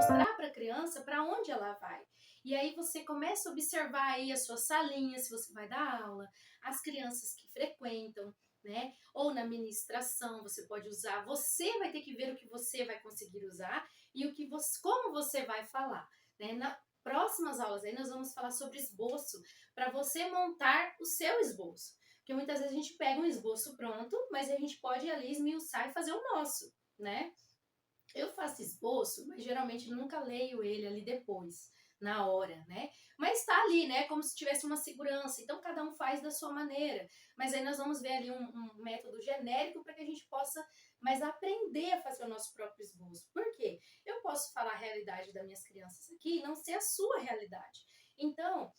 mostrar para a criança para onde ela vai. E aí você começa a observar aí as suas salinhas, se você vai dar aula, as crianças que frequentam, né? Ou na ministração, você pode usar, você vai ter que ver o que você vai conseguir usar e o que você, como você vai falar, né? Na próximas aulas aí nós vamos falar sobre esboço, para você montar o seu esboço. Porque muitas vezes a gente pega um esboço pronto, mas a gente pode ali esmiuçar e fazer o nosso, né? Eu faço esboço, mas geralmente nunca leio ele ali depois, na hora, né? Mas tá ali, né? Como se tivesse uma segurança. Então cada um faz da sua maneira. Mas aí nós vamos ver ali um método genérico para que a gente possa mais aprender a fazer o nosso próprio esboço. Por quê? Eu posso falar a realidade das minhas crianças aqui e não ser a sua realidade. Então,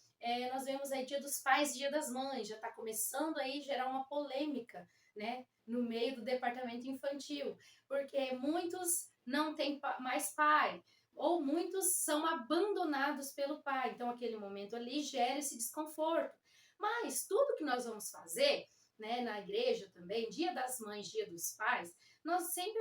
nós vemos aí Dia dos Pais, Dia das Mães, já está começando aí a gerar uma polêmica, né? No meio do departamento infantil, porque muitos não têm mais pai, ou muitos são abandonados pelo pai. Então, aquele momento ali gera esse desconforto. Mas tudo que nós vamos fazer, né, na igreja também, Dia das Mães, Dia dos Pais, nós sempre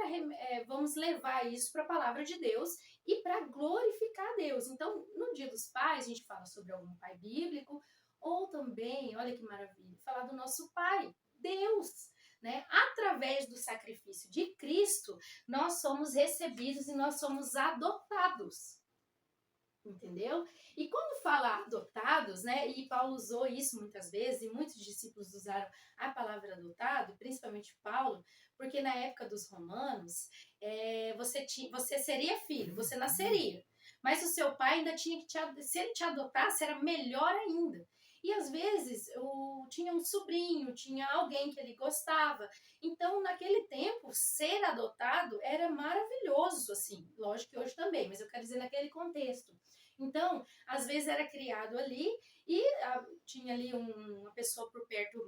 vamos levar isso para a palavra de Deus e para glorificar a Deus. Então, no Dia dos Pais, a gente fala sobre algum pai bíblico, ou também, olha que maravilha, falar do nosso pai, Deus. Né? Através do sacrifício de Cristo, nós somos recebidos e nós somos adotados. Entendeu? E quando fala adotados, né? E Paulo usou isso muitas vezes, e muitos discípulos usaram a palavra adotado, principalmente Paulo, porque na época dos romanos, você seria filho, você nasceria. Mas o seu pai ainda tinha que se ele te adotasse, era melhor ainda. E às vezes tinha um sobrinho, tinha alguém que ele gostava. Então, naquele tempo, ser adotado era maravilhoso, assim. Lógico que hoje também, mas eu quero dizer naquele contexto. Então, às vezes era criado ali e tinha ali uma pessoa por perto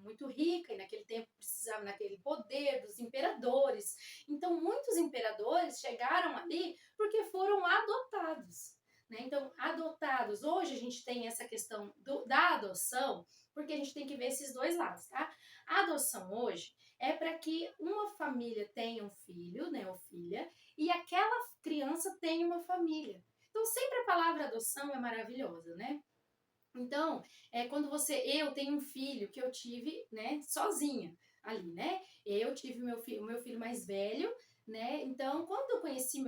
muito rica, e naquele tempo precisava naquele poder dos imperadores. Então, muitos imperadores chegaram ali porque foram adotados. Né? Então, adotados, hoje a gente tem essa questão da adoção, porque a gente tem que ver esses dois lados, tá? A adoção hoje é para que uma família tenha um filho, né, ou filha, e aquela criança tenha uma família. Então, sempre a palavra adoção é maravilhosa, né? Então, quando eu tenho um filho que eu tive, né, sozinha ali, né? Eu tive o meu filho mais velho, né? Então, quando eu conheci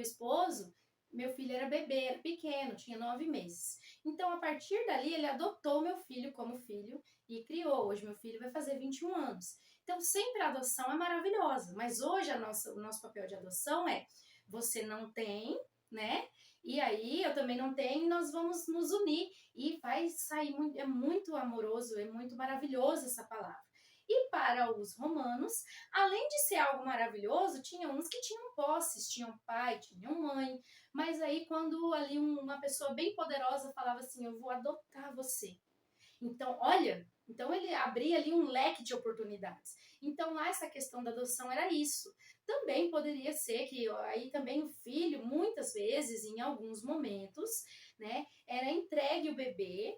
meu filho era bebê, era pequeno, tinha 9 meses. Então, a partir dali, ele adotou meu filho como filho e criou. Hoje, meu filho vai fazer 21 anos. Então, sempre a adoção é maravilhosa, mas hoje o nosso papel de adoção é: você não tem, né? E aí eu também não tenho, e nós vamos nos unir. E vai sair muito, é muito amoroso, é muito maravilhoso essa palavra. E para os romanos, além de ser algo maravilhoso, tinha uns que tinham posses, tinham pai, tinham mãe. Mas aí quando ali uma pessoa bem poderosa falava assim: eu vou adotar você. Então, olha, então ele abria ali um leque de oportunidades. Então, lá essa questão da adoção era isso. Também poderia ser que aí também o filho, muitas vezes, em alguns momentos, né, era entregue o bebê,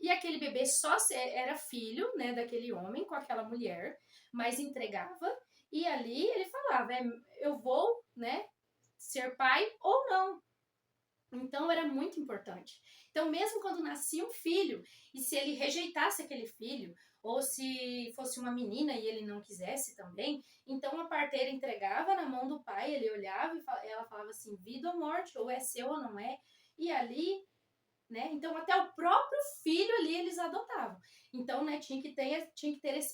e aquele bebê só era filho, né, daquele homem com aquela mulher, mas entregava, e ali ele falava: eu vou, né, ser pai ou não. Então era muito importante. Então, mesmo quando nascia um filho, e se ele rejeitasse aquele filho, ou se fosse uma menina e ele não quisesse também, então a parteira entregava na mão do pai, ele olhava e ela falava assim: vida ou morte, ou é seu ou não é. E ali, né? Então até o próprio filho ali eles adotavam. Então, né, tinha que ter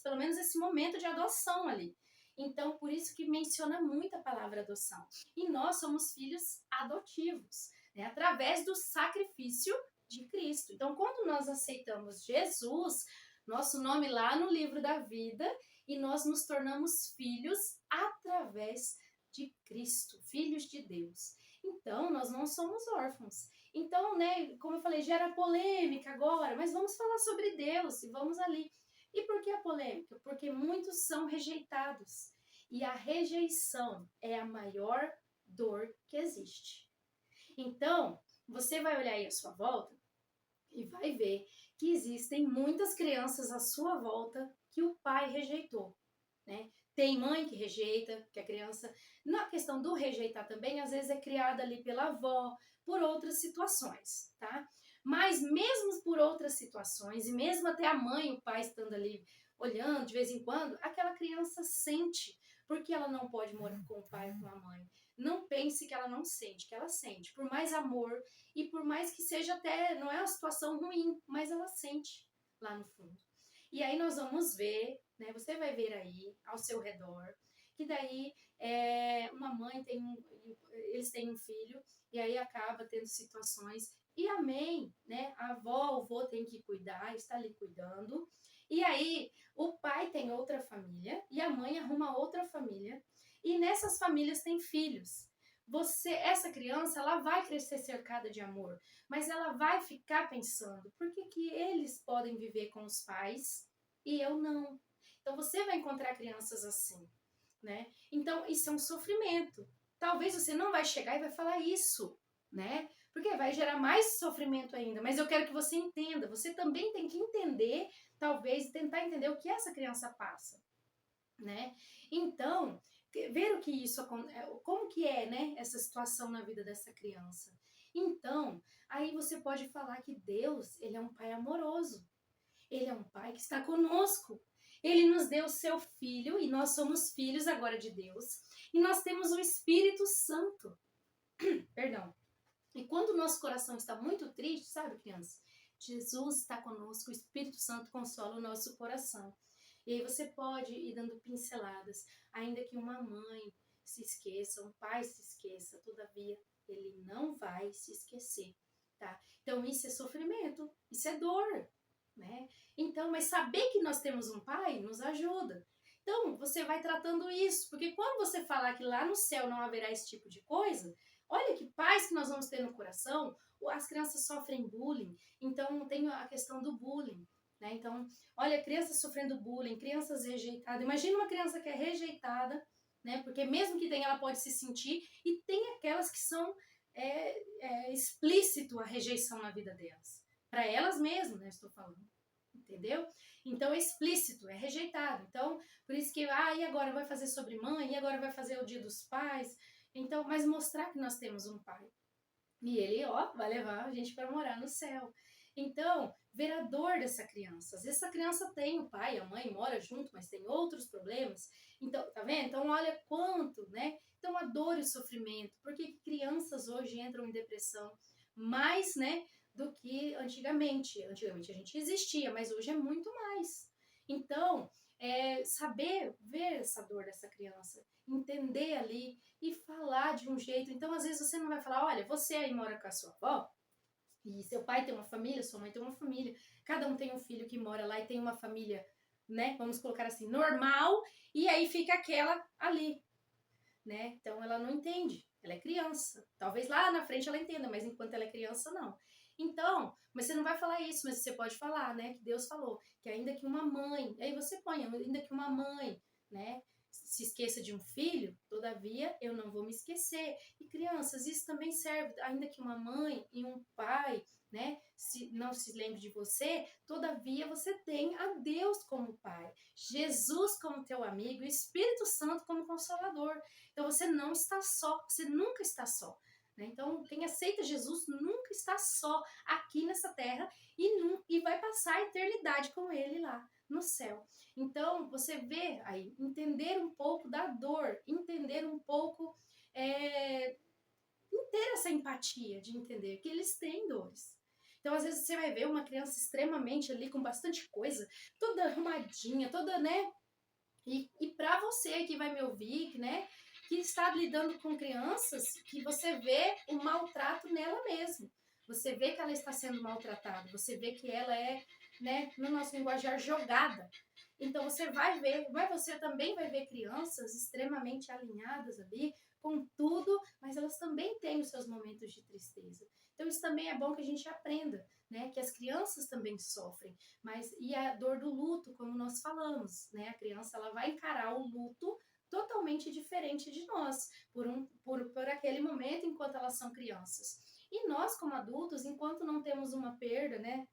pelo menos esse momento de adoção ali. Então, por isso que menciona muito a palavra adoção. E nós somos filhos adotivos, né, através do sacrifício de Cristo. Então, quando nós aceitamos Jesus, nosso nome lá no livro da vida, e nós nos tornamos filhos através de Cristo, filhos de Deus. Então, nós não somos órfãos. Então, né, como eu falei, gera polêmica agora, mas vamos falar sobre Deus e vamos ali. E por que a polêmica? Porque muitos são rejeitados. E a rejeição é a maior dor que existe. Então, você vai olhar aí à sua volta e vai ver que existem muitas crianças à sua volta que o pai rejeitou, né? Tem mãe que rejeita, que a criança, na questão do rejeitar também, às vezes é criada ali pela avó, por outras situações, tá? Mas mesmo por outras situações, e mesmo até a mãe, o pai estando ali olhando de vez em quando, aquela criança sente, porque ela não pode morar com o pai ou com a mãe. Não pense que ela não sente, que ela sente. Por mais amor e por mais que seja até, não é uma situação ruim, mas ela sente lá no fundo. E aí nós vamos ver, né? Você vai ver aí ao seu redor, que daí uma mãe eles têm um filho e aí acaba tendo situações e a mãe, né? A avó, o avô tem que cuidar, está ali cuidando. E aí o pai tem outra família e a mãe arruma outra família e nessas famílias tem filhos. Essa criança, ela vai crescer cercada de amor, mas ela vai ficar pensando, por que que eles podem viver com os pais e eu não? Então você vai encontrar crianças assim, né? Então isso é um sofrimento. Talvez você não vai chegar e vai falar isso, né? Porque vai gerar mais sofrimento ainda. Mas eu quero que você entenda. Você também tem que entender, talvez, tentar entender o que essa criança passa, né? Então, ver o que isso, como que é, né, essa situação na vida dessa criança. Então, aí você pode falar que Deus, ele é um pai amoroso. Ele é um pai que está conosco. Ele nos deu o seu filho e nós somos filhos agora de Deus. E nós temos o Espírito Santo. Perdão. E quando o nosso coração está muito triste, sabe, criança? Jesus está conosco, o Espírito Santo consola o nosso coração. E aí você pode ir dando pinceladas, ainda que uma mãe se esqueça, um pai se esqueça, todavia ele não vai se esquecer, tá? Então isso é sofrimento, isso é dor, né? Então, mas saber que nós temos um pai nos ajuda. Então, você vai tratando isso, porque quando você falar que lá no céu não haverá esse tipo de coisa, olha que paz que nós vamos ter no coração. As crianças sofrem bullying, então tem a questão do bullying, né? Então, olha, crianças sofrendo bullying, crianças rejeitadas. Imagina uma criança que é rejeitada, né? Porque mesmo que tenha, ela pode se sentir, e tem aquelas que são explícito a rejeição na vida delas. Para elas mesmas, né? Estou falando. Entendeu? Então é explícito, é rejeitado. Então, por isso que, e agora vai fazer sobre mãe, e agora vai fazer o dia dos pais. Então, mas mostrar que nós temos um pai. E ele, vai levar a gente para morar no céu. Então, ver a dor dessa criança. Às vezes essa criança tem o pai, a mãe mora junto, mas tem outros problemas. Então, tá vendo? Então, olha quanto, né? Então, a dor e o sofrimento. Por que crianças hoje entram em depressão mais, né, do que antigamente? Antigamente a gente existia, mas hoje é muito mais. Então, saber ver essa dor dessa criança, entender ali e falar de um jeito. Então, às vezes você não vai falar, olha, você aí mora com a sua avó, e seu pai tem uma família, sua mãe tem uma família, cada um tem um filho que mora lá e tem uma família, né, vamos colocar assim, normal, e aí fica aquela ali, né? Então ela não entende, ela é criança. Talvez lá na frente ela entenda, mas enquanto ela é criança, não. Então, mas você não vai falar isso, mas você pode falar, né, que Deus falou, que ainda que uma mãe, aí você põe, ainda que uma mãe, né, se esqueça de um filho, todavia eu não vou me esquecer. E crianças, isso também serve, ainda que uma mãe e um pai, né, não se lembre de você, todavia você tem a Deus como pai, Jesus como teu amigo, e o Espírito Santo como consolador. Então você não está só, você nunca está só. Né? Então quem aceita Jesus nunca está só aqui nessa terra e vai passar a eternidade com ele lá no céu. Então você vê aí, entender um pouco da dor, entender um pouco, ter essa empatia de entender que eles têm dores. Então, às vezes, você vai ver uma criança extremamente ali, com bastante coisa, toda arrumadinha, toda, né? E para você que vai me ouvir, né? Que está lidando com crianças, que você vê o maltrato nela mesma. Você vê que ela está sendo maltratada, você vê que ela é, né, no nosso linguajar, jogada. Então você vai ver, mas você também vai ver crianças extremamente alinhadas ali, com tudo, mas elas também têm os seus momentos de tristeza. Então isso também é bom que a gente aprenda, né, que as crianças também sofrem, e a dor do luto, como nós falamos, né, a criança ela vai encarar o luto totalmente diferente de nós, por aquele momento enquanto elas são crianças. E nós, como adultos, enquanto não temos uma perda, né,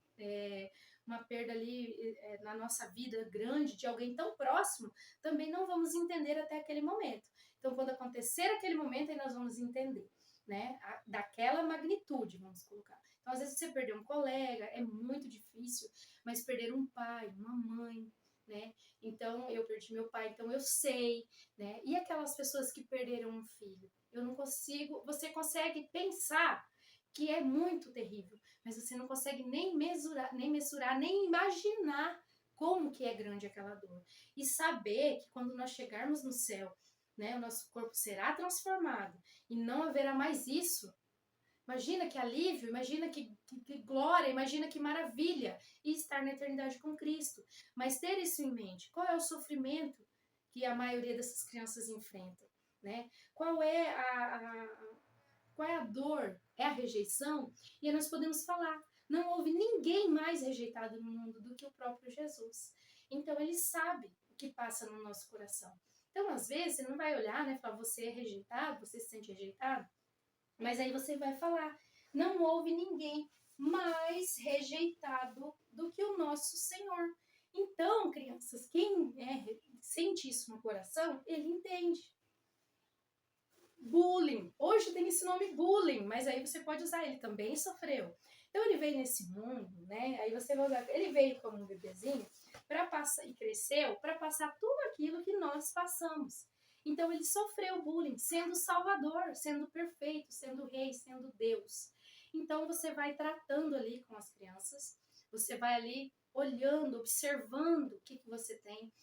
uma perda ali na nossa vida grande de alguém tão próximo, também não vamos entender até aquele momento. Então, quando acontecer aquele momento, aí nós vamos entender, né? Daquela magnitude, vamos colocar. Então, às vezes você perder um colega, é muito difícil, mas perder um pai, uma mãe, né? Então, eu perdi meu pai, então eu sei, né? E aquelas pessoas que perderam um filho? Eu não consigo, você consegue pensar que é muito terrível, mas você não consegue nem mensurar, nem imaginar como que é grande aquela dor. E saber que quando nós chegarmos no céu, né, o nosso corpo será transformado e não haverá mais isso. Imagina que alívio, imagina que glória, imagina que maravilha e estar na eternidade com Cristo. Mas ter isso em mente, qual é o sofrimento que a maioria dessas crianças enfrenta, né? Qual é a dor? É a rejeição? E aí nós podemos falar, não houve ninguém mais rejeitado no mundo do que o próprio Jesus. Então ele sabe o que passa no nosso coração. Então, às vezes, você não vai olhar, né, falar, você é rejeitado, você se sente rejeitado, mas aí você vai falar, não houve ninguém mais rejeitado do que o nosso Senhor. Então, crianças, quem sente isso no coração, ele entende. Bullying. Hoje tem esse nome bullying, mas aí você pode usar, ele também sofreu. Então ele veio nesse mundo, né? Aí você vai usar, ele veio como um bebezinho para passar e cresceu para passar tudo aquilo que nós passamos. Então ele sofreu bullying, sendo Salvador, sendo perfeito, sendo rei, sendo Deus. Então você vai tratando ali com as crianças, você vai ali olhando, observando o que você tem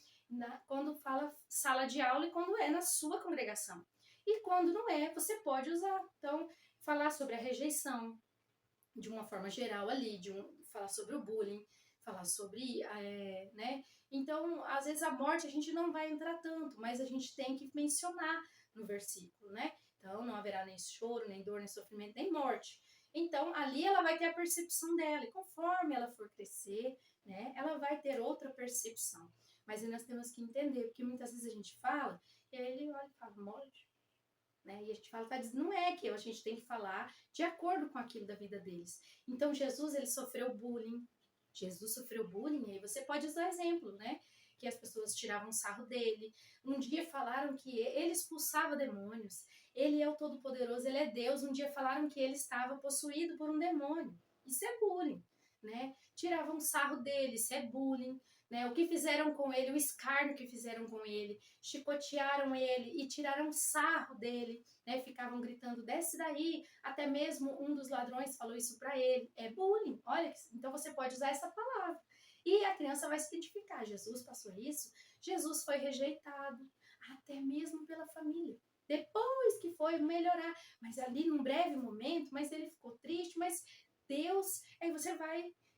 quando fala sala de aula e quando é na sua congregação. E quando não é, você pode usar. Então, falar sobre a rejeição de uma forma geral ali, falar sobre o bullying, falar sobre, né? Então, às vezes a morte a gente não vai entrar tanto, mas a gente tem que mencionar no versículo, né? Então, não haverá nem choro, nem dor, nem sofrimento, nem morte. Então, ali ela vai ter a percepção dela, e conforme ela for crescer, né, ela vai ter outra percepção. Mas aí nós temos que entender, porque muitas vezes a gente fala, e aí ele olha e fala, morte. Né? E a gente fala, não é que a gente tem que falar de acordo com aquilo da vida deles. Então, Jesus, ele sofreu bullying. Jesus sofreu bullying, e aí você pode usar exemplo, né? Que as pessoas tiravam sarro dele. Um dia falaram que ele expulsava demônios. Ele é o Todo-Poderoso, ele é Deus. Um dia falaram que ele estava possuído por um demônio. Isso é bullying, né? Tiravam sarro dele, isso é bullying. Né, o que fizeram com ele, o escárnio que fizeram com ele, chicotearam ele e tiraram sarro dele, né, ficavam gritando, desce daí, até mesmo um dos ladrões falou isso para ele, é bullying, olha, então você pode usar essa palavra, e a criança vai se identificar, Jesus passou isso, Jesus foi rejeitado, até mesmo pela família, depois que foi melhorar, mas ali num breve momento, mas ele ficou triste, mas Deus, aí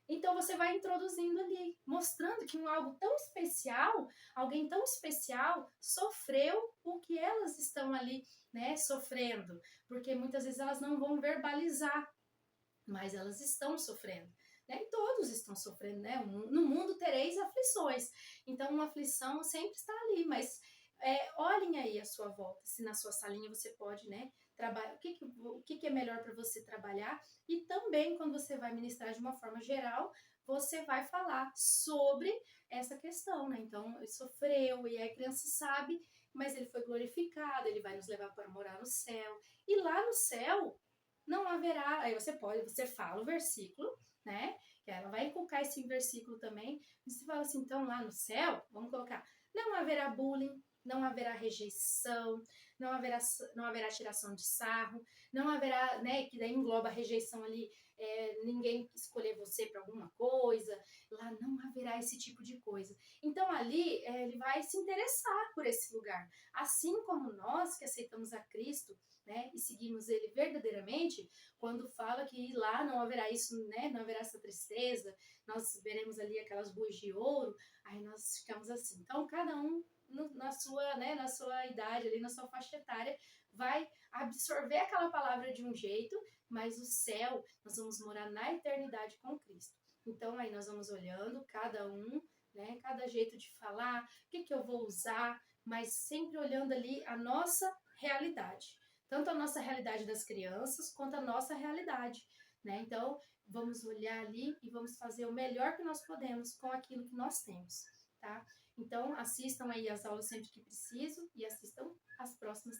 então você vai introduzindo ali, mostrando que algo tão especial, alguém tão especial, sofreu o que elas estão ali, né, sofrendo. Porque muitas vezes elas não vão verbalizar, mas elas estão sofrendo. Né? E todos estão sofrendo, né? No mundo tereis aflições. Então, uma aflição sempre está ali, mas olhem aí à sua volta, se na sua salinha você pode, né, trabalhar, o que é melhor para você trabalhar, e também quando você vai ministrar de uma forma geral, você vai falar sobre essa questão, né? Então, ele sofreu e a criança sabe, mas ele foi glorificado, ele vai nos levar para morar no céu, e lá no céu não haverá, aí você fala o versículo, né? Que ela vai inculcar esse versículo também, e você fala assim, então lá no céu, vamos colocar, não haverá bullying, não haverá rejeição, não haverá tiração de sarro, não haverá, né, que daí engloba a rejeição ali, ninguém escolher você para alguma coisa, lá não haverá esse tipo de coisa. Então ali ele vai se interessar por esse lugar, assim como nós que aceitamos a Cristo, né, e seguimos ele verdadeiramente, quando fala que lá não haverá isso, né, não haverá essa tristeza, nós veremos ali aquelas boas de ouro, aí nós ficamos assim. Então cada um na sua idade, ali na sua faixa etária, vai absorver aquela palavra de um jeito, mas o céu, nós vamos morar na eternidade com Cristo. Então, aí nós vamos olhando cada um, né, cada jeito de falar, o que eu vou usar, mas sempre olhando ali a nossa realidade. Tanto a nossa realidade das crianças, quanto a nossa realidade. Né? Então, vamos olhar ali e vamos fazer o melhor que nós podemos com aquilo que nós temos, tá? Então, assistam aí as aulas sempre que preciso e assistam as próximas